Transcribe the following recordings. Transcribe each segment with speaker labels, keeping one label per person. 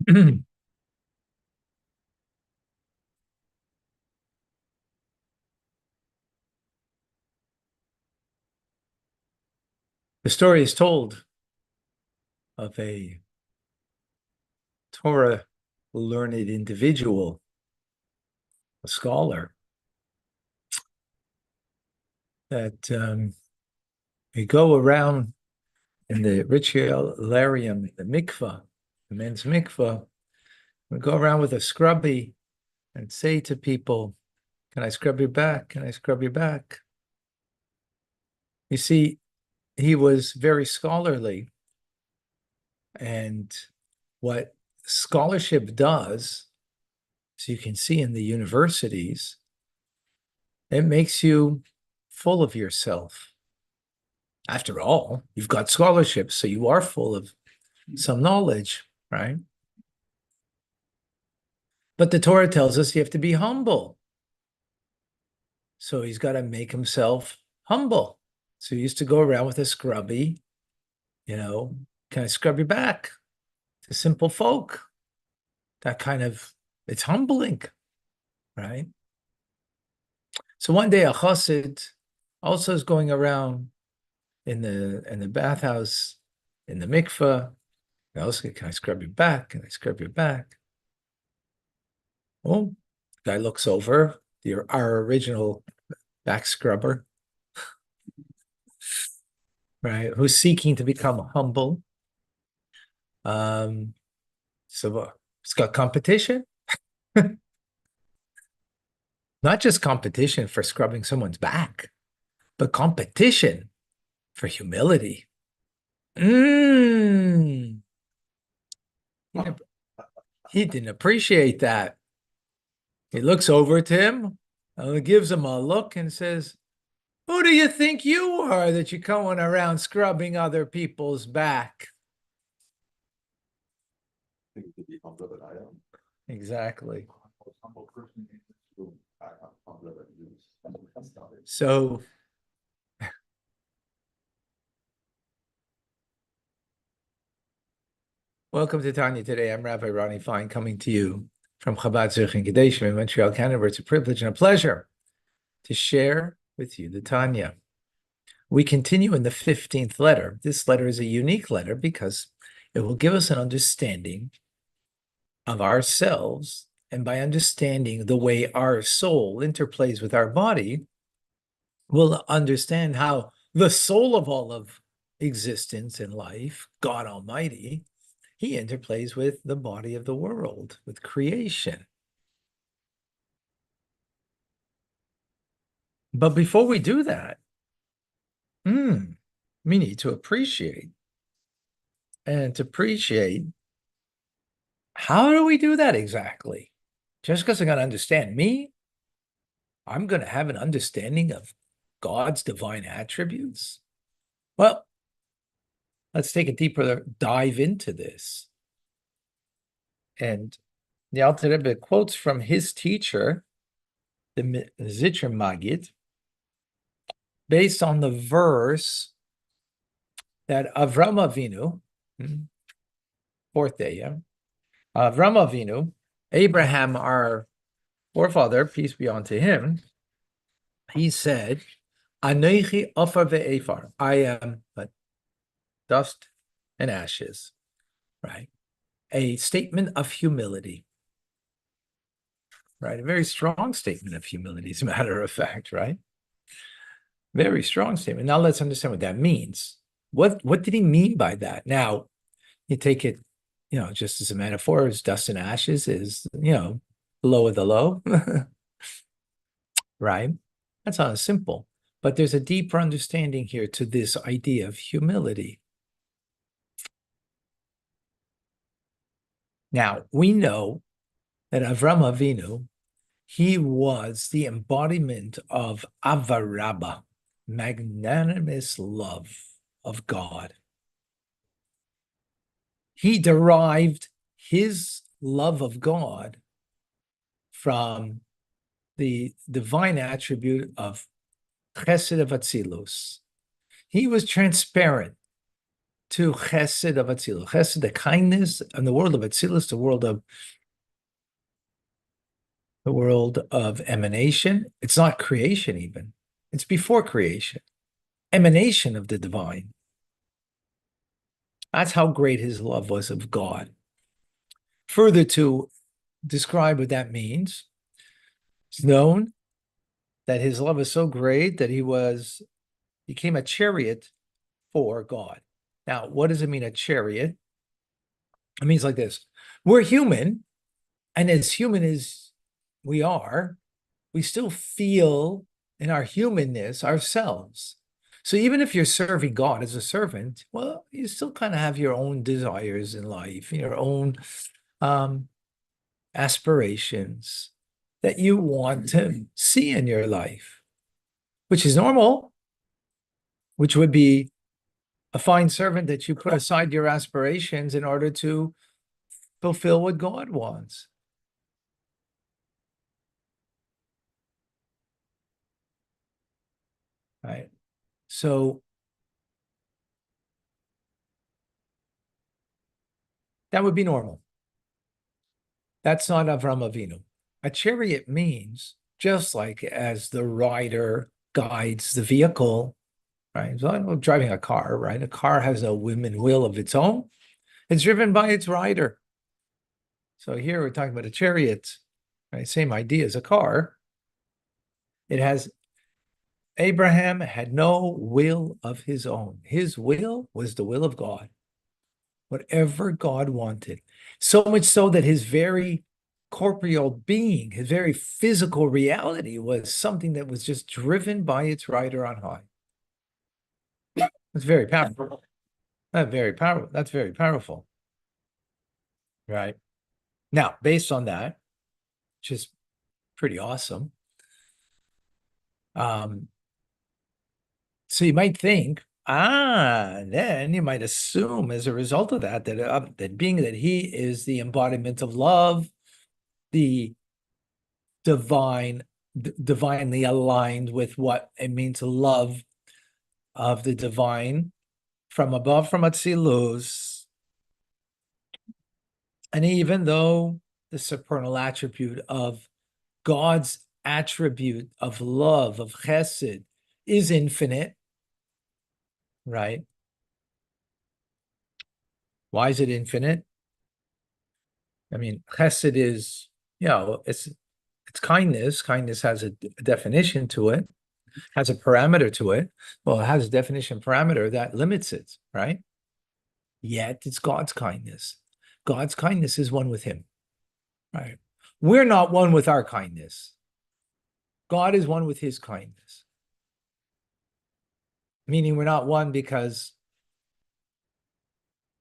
Speaker 1: The story is told of a Torah learned individual, a scholar, that we go around in the ritualarium, the mikvah, the men's mikvah. We go around with a scrubby and say to people, "Can I scrub your back? Can I scrub your back?" You see, he was very scholarly, and what scholarship does, as you can see in the universities, it makes you full of yourself. After all, you've got scholarship, so you are full of some knowledge, right? But the Torah tells us you have to be humble. So he's got to make himself humble. So he used to go around with a scrubby, can I scrub your back? To simple folk. That kind of, it's humbling, right? So one day a chassid also is going around in the bathhouse, in the mikveh. Can I scrub your back? Can I scrub your back? Oh, guy looks over, our original back scrubber, right? Who's seeking to become humble. So it's got competition. Not just competition for scrubbing someone's back, but competition for humility. He didn't appreciate that. He looks over to him, gives him a look and says, "Who do you think you are that you're going around scrubbing other people's back?" Exactly. So welcome to Tanya Today. I'm Rabbi Ronnie Fine, coming to you from Chabad Zurich and Gedeshim in Montreal, Canada. It's a privilege and a pleasure to share with you the Tanya. We continue in the 15th letter. This letter is a unique letter because it will give us an understanding of ourselves, and by understanding the way our soul interplays with our body, we'll understand how the soul of all of existence and life, God Almighty, he interplays with the body of the world, with creation. But before we do that, we need to appreciate. And to appreciate, how do we do that exactly? Just because I'm going to understand me, I'm going to have an understanding of God's divine attributes? Well, let's take a deeper dive into this. And the Alter Rebbe quotes from his teacher, the Zitcher Magid, based on the verse that Avram Avinu, fourth day, yeah, Avram Avinu, Abraham, our forefather, peace be unto him, he said, "Anochi ofar ve'efar," I am but dust and ashes, right? A statement of humility, right? A very strong statement of humility, as a matter of fact, right? Very strong statement. Now let's understand what that means. What did he mean by that? Now, you take it, just as a metaphor, as dust and ashes is, low of the low, right? That's not simple. But there's a deeper understanding here to this idea of humility. Now, we know that Avram Avinu, he was the embodiment of Avarabba, magnanimous love of God. He derived his love of God from the divine attribute of Chesed of Atzilus. He was transparent to chesed of Atzilus. Chesed, the kindness, and the world of Atzilus, the world of emanation. It's not creation even. It's before creation. Emanation of the divine. That's how great his love was of God. Further to describe what that means, it's known that his love is so great that he became a chariot for God. Now, what does it mean, a chariot? It means like this. We're human, and as human as we are, we still feel in our humanness ourselves. So even if you're serving God as a servant, well, you still kind of have your own desires in life, your own aspirations that you want to see in your life, which is normal, which would be a fine servant that you put aside your aspirations in order to fulfill what God wants. Right. So that would be normal. That's not Avram Avinu. A chariot means just like as the rider guides the vehicle, right? So I'm driving a car, right? A car has no whim and will of its own. It's driven by its rider. So here we're talking about a chariot, right? Same idea as a car. It has Abraham had no will of his own. His will was the will of God. Whatever God wanted. So much so that his very corporeal being, his very physical reality was something that was just driven by its rider on high. It's very powerful. That's very powerful. That's very powerful. Right. Now, based on that, which is pretty awesome. So you might think, then you might assume as a result of that, that being that he is the embodiment of love, the divinely aligned with what it means to love of the divine from above, from Atzilus. And even though the supernal attribute of God's attribute of love, of chesed, is infinite, right? Why is it infinite? I mean, chesed is, it's kindness. Kindness has a definition to it, has a parameter to it. Well, it has a definition parameter that limits it, right? Yet it's God's kindness. God's kindness is one with him, right? We're not one with our kindness. God is one with his kindness. Meaning we're not one because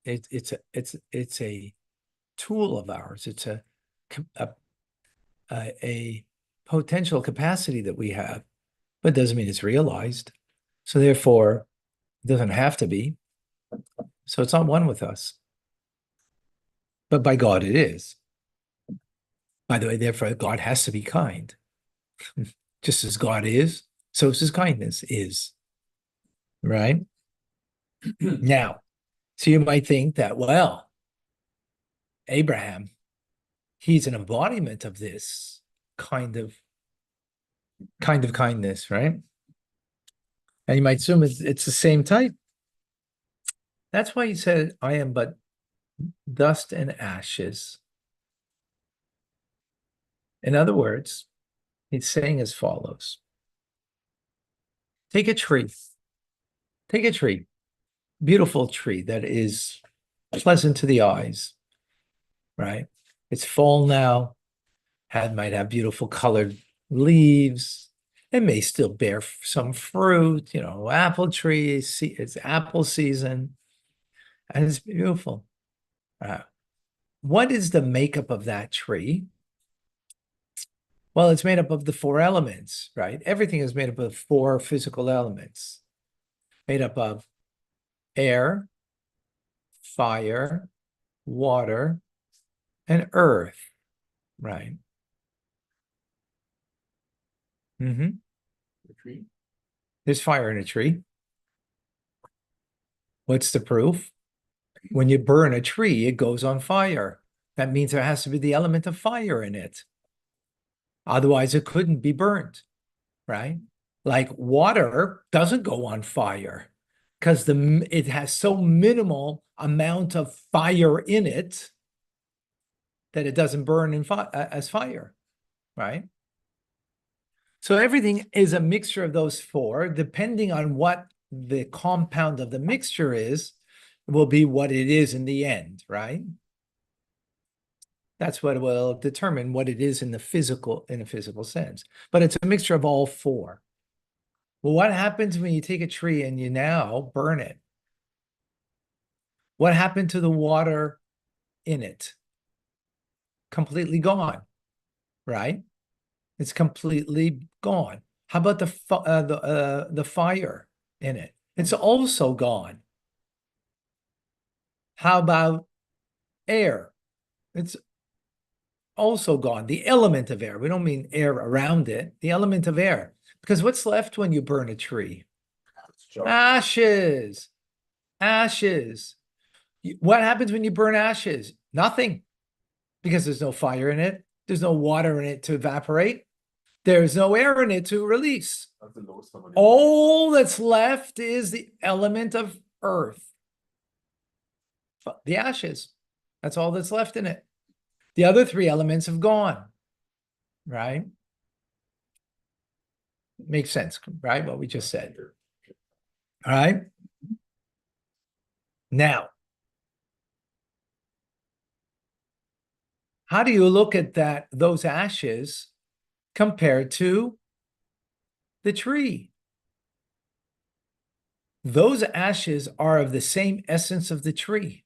Speaker 1: it's a tool of ours. It's a potential capacity that we have, but it doesn't mean it's realized. So therefore, it doesn't have to be. So it's not one with us. But by God, it is. By the way, therefore, God has to be kind. Just as God is, so is his kindness is. Right? Now, so you might think that, well, Abraham, he's an embodiment of this kind of kindness, right? And you might assume it's the same type. That's why he said, I am but dust and ashes. In other words, he's saying as follows. Take a tree. Take a tree. Beautiful tree that is pleasant to the eyes, right? It's fall now. Might have beautiful colored leaves. It may still bear some fruit, apple trees. It's apple season, and it's beautiful. What is the makeup of that tree? Well, it's made up of the four elements, right? Everything is made up of four physical elements, made up of air, fire, water, and earth, right? Mm-hmm. The tree. There's fire in a tree. What's the proof? When you burn a tree, it goes on fire. That means there has to be the element of fire in it. Otherwise, it couldn't be burnt, right? Like water doesn't go on fire because it has so minimal amount of fire in it that it doesn't burn as fire, right? So everything is a mixture of those four. Depending on what the compound of the mixture is, will be what it is in the end, right? That's what will determine what it is in a physical sense. But it's a mixture of all four. Well, what happens when you take a tree and you now burn it? What happened to the water in it? Completely gone, right? It's completely gone. How about the fire in it? It's also gone. How about air? It's also gone. The element of air. We don't mean air around it. The element of air. Because what's left when you burn a tree? Ashes. Ashes. What happens when you burn ashes? Nothing, because there's no fire in it. There's no water in it to evaporate. There's no air in it to release. All that's left is the element of earth, the ashes. That's all that's left in it. The other three elements have gone, right? Makes sense, right? What we just said. All right. Now, how do you look at those ashes compared to the tree? Those ashes are of the same essence of the tree.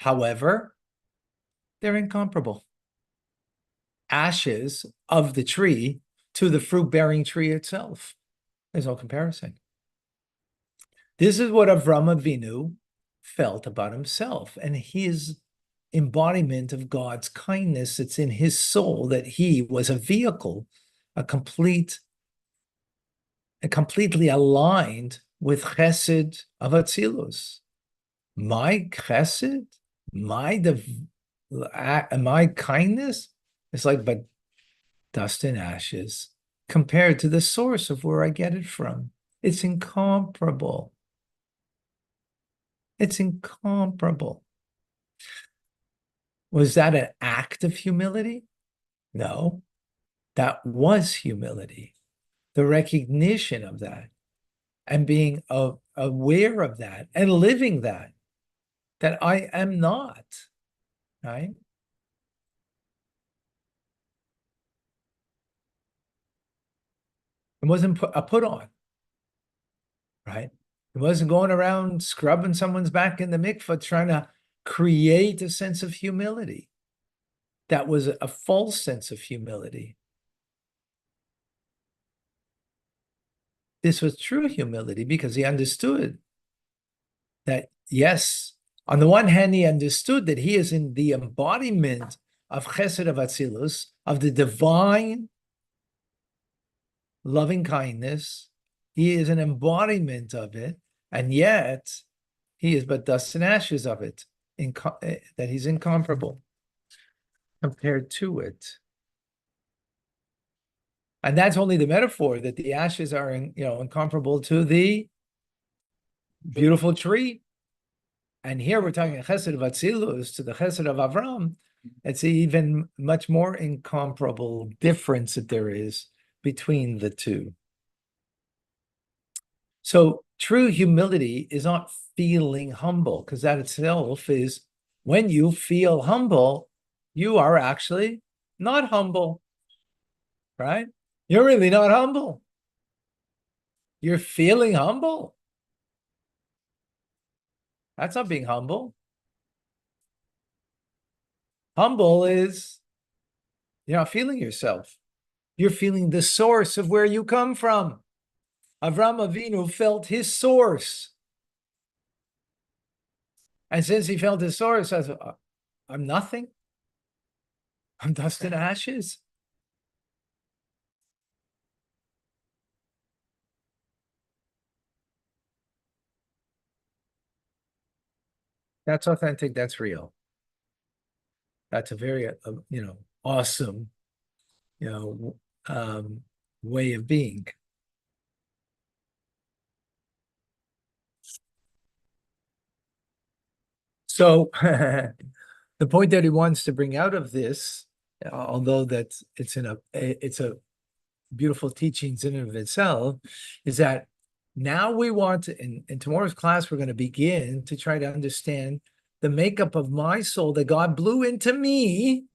Speaker 1: However, they're incomparable. Ashes of the tree to the fruit-bearing tree itself. There's no comparison. This is what Avram Avinu felt about himself and his embodiment of God's kindness that's in his soul, that he was a vehicle, completely aligned with chesed of Atzilus. My chesed, my kindness, it's like but dust and ashes compared to the source of where I get it from. It's incomparable. It's incomparable. Was that an act of humility? No, that was humility. The recognition of that and being aware of that and living that I am not, right? It wasn't a put on, right? It wasn't going around scrubbing someone's back in the mikvah trying to create a sense of humility. That was a false sense of humility. This was true humility because he understood that, yes, on the one hand, he understood that he is in the embodiment of chesed of Atzilus, of the divine loving kindness. He is an embodiment of it, and yet he is but dust and ashes of it, that he's incomparable compared to it. And that's only the metaphor, that the ashes are incomparable to the beautiful tree. And here we're talking chesed of Atzilus to the chesed of Avram. It's even much more incomparable difference that there is between the two. So true humility is not feeling humble, because that itself is, when you feel humble, you are actually not humble, right? You're really not humble. You're feeling humble. That's not being humble. Humble is you're not feeling yourself. You're feeling the source of where you come from. Avram Avinu felt his source. And since he felt his source, I'm nothing. I'm dust and ashes. That's authentic. That's real. That's a very, awesome, you know, way of being. So the point that he wants to bring out of this, although that's it's a beautiful teachings in and of itself, is that now we want to, in tomorrow's class, we're going to begin to try to understand the makeup of my soul that God blew into me,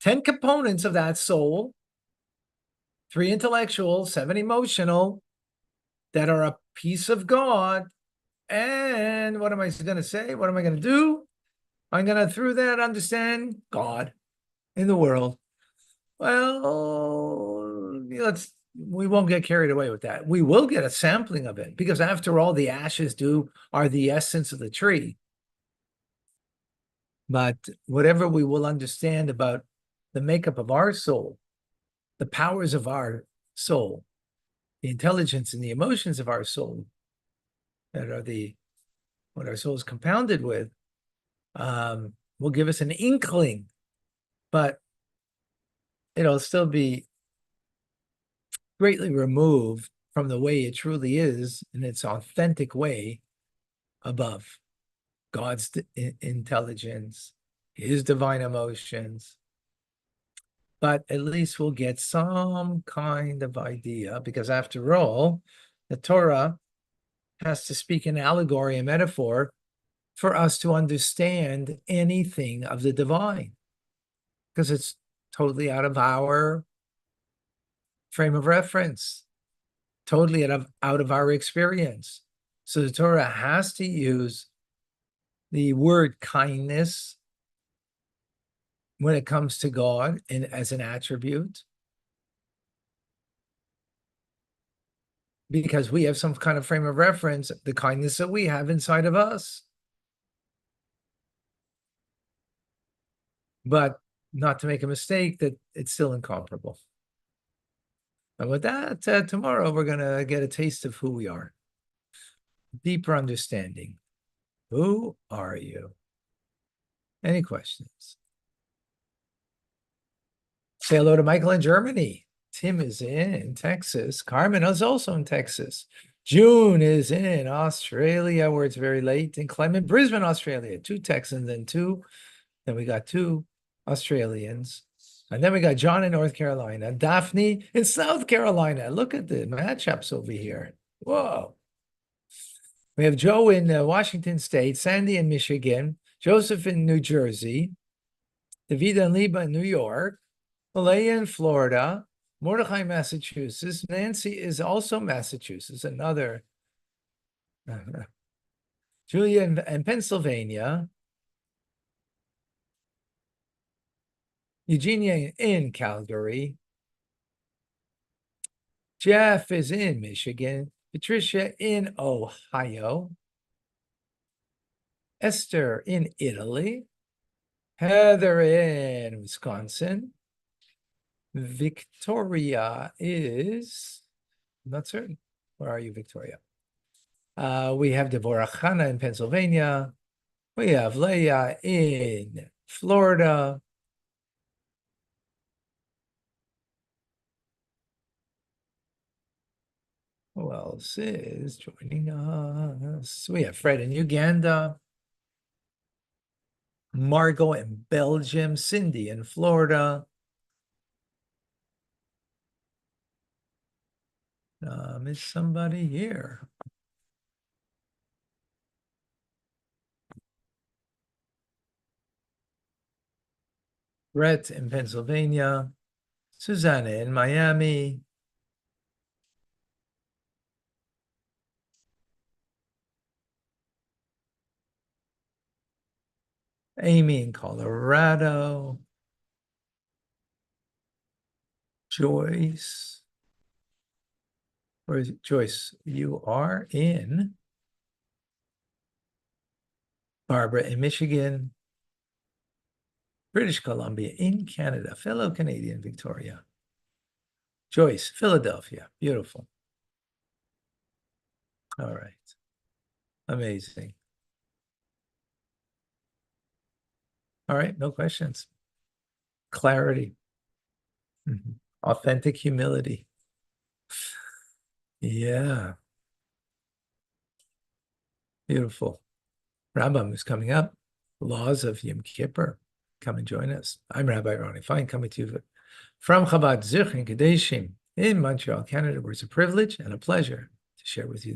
Speaker 1: 10 components of that soul, 3 intellectual, 7 emotional, that are a piece of God. And what am I going to say? What am I going to do? I'm going to, through that, understand God in the world. Well, we won't get carried away with that. We will get a sampling of it because, after all, the ashes are the essence of the tree. But whatever we will understand about the makeup of our soul, the powers of our soul, the intelligence and the emotions of our soul, that are what our soul is compounded with, will give us an inkling, but it'll still be greatly removed from the way it truly is in its authentic way above God's intelligence, his divine emotions. But at least we'll get some kind of idea, because after all, the Torah has to speak in allegory and metaphor for us to understand anything of the divine, because it's totally out of our frame of reference, totally out of our experience. So the Torah has to use the word kindness when it comes to God and as an attribute, because we have some kind of frame of reference, the kindness that we have inside of us. But not to make a mistake that it's still incomparable. And with that, tomorrow we're going to get a taste of who we are, deeper understanding. Who are you? Any questions? Say hello to Michael in Germany. Tim is in Texas. Carmen is also in Texas. June is in Australia, where it's very late. And Clement, Brisbane, Australia. 2 Texans and 2. Then we got 2 Australians. And then we got John in North Carolina. Daphne in South Carolina. Look at the matchups over here. Whoa. We have Joe in Washington State, Sandy in Michigan, Joseph in New Jersey, Davida and Liba in New York, Malaya in Florida, Mordecai, Massachusetts. Nancy is also Massachusetts, another. Julia in Pennsylvania. Eugenia in Calgary. Jeff is in Michigan. Patricia in Ohio. Esther in Italy. Heather in Wisconsin. Victoria is, I'm not certain. Where are you, Victoria? We have Deborah Hanna in Pennsylvania. We have Leah in Florida. Who else is joining us? We have Fred in Uganda. Margot in Belgium. Cindy in Florida. Is somebody here? Brett in Pennsylvania. Susanna in Miami. Amy in Colorado. Joyce. Where is it? Joyce, you are in Barbara in Michigan. British Columbia in Canada. Fellow Canadian, Victoria. Joyce, Philadelphia. Beautiful. All right. Amazing. All right, no questions. Clarity. Authentic humility. Yeah, beautiful. Rambam is coming up. Laws of Yom Kippur. Come and join us. I'm Rabbi Ronnie Fine, coming to you from Chabad Zich and Kadeshim in Montreal, Canada, where it's a privilege and a pleasure to share with you